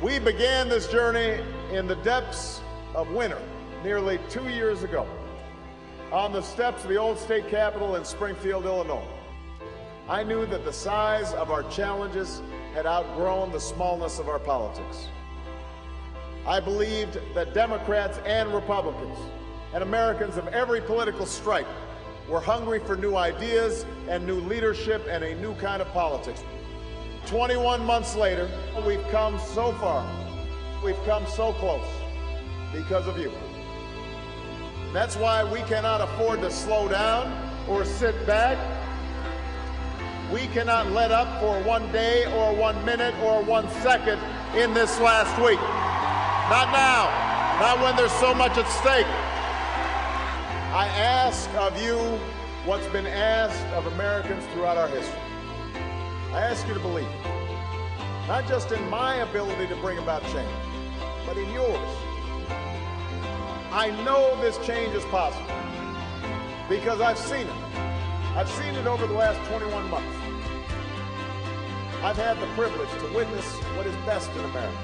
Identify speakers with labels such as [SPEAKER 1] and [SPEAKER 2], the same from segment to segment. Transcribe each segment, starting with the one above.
[SPEAKER 1] We began this journey in the depths of winter nearly 2 years ago on the steps of the old state capitol in Springfield, Illinois. I knew that the size of our challenges had outgrown the smallness of our politics. I believed that Democrats and Republicans and Americans of every political stripe were hungry for new ideas and new leadership and a new kind of politics. 21 months later, we've come so far. We've come so close because of you. That's why we cannot afford to slow down or sit back. We cannot let up for 1 day or 1 minute or 1 second in this last week. Not now, not when there's so much at stake. I ask of you what's been asked of Americans throughout our history. I ask you to believe, not just in my ability to bring about change, but in yours. I know this change is possible because I've seen it. I've seen it over the last 21 months. I've had the privilege to witness what is best in America.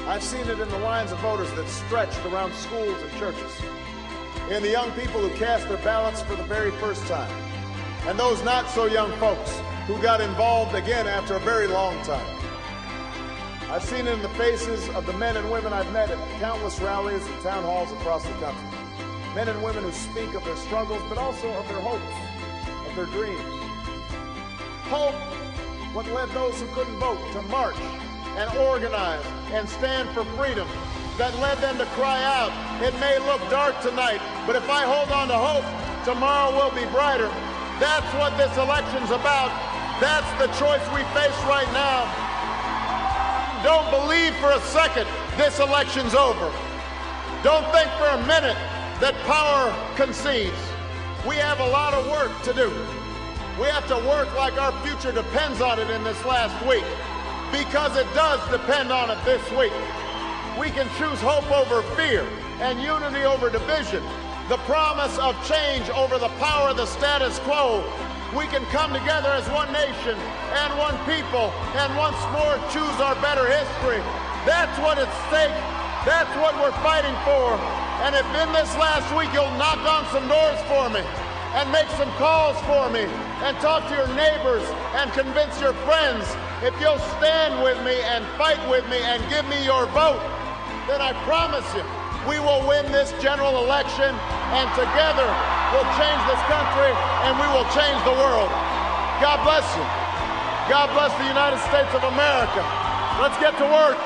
[SPEAKER 1] I've seen it in the lines of voters that stretched around schools and churches, in the young people who cast their ballots for the very first time, and those not so young folks who got involved again after a very long time. I've seen it in the faces of the men and women I've met at countless rallies and town halls across the country. Men and women who speak of their struggles, but also of their hopes, of their dreams. Hope, what led those who couldn't vote to march and organize and stand for freedom, that led them to cry out, "It may look dark tonight, but if I hold on to hope, tomorrow will be brighter." That's what this election's about. That's the choice we face right now. Don't believe for a second this election's over. Don't think for a minute that power concedes. We have a lot of work to do. We have to work like our future depends on it in this last week, because it does depend on it this week. We can choose hope over fear and unity over division, the promise of change over the power of the status quo. We can come together as one nation and one people and once more choose our better history. That's what at stake. That's what we're fighting for. And if in this last week you'll knock on some doors for me and make some calls for me and talk to your neighbors and convince your friends, if you'll stand with me and fight with me and give me your vote, then I promise you we will win this general election, and together we'll change this country and we will change the world. God bless you. God bless the United States of America. Let's get to work.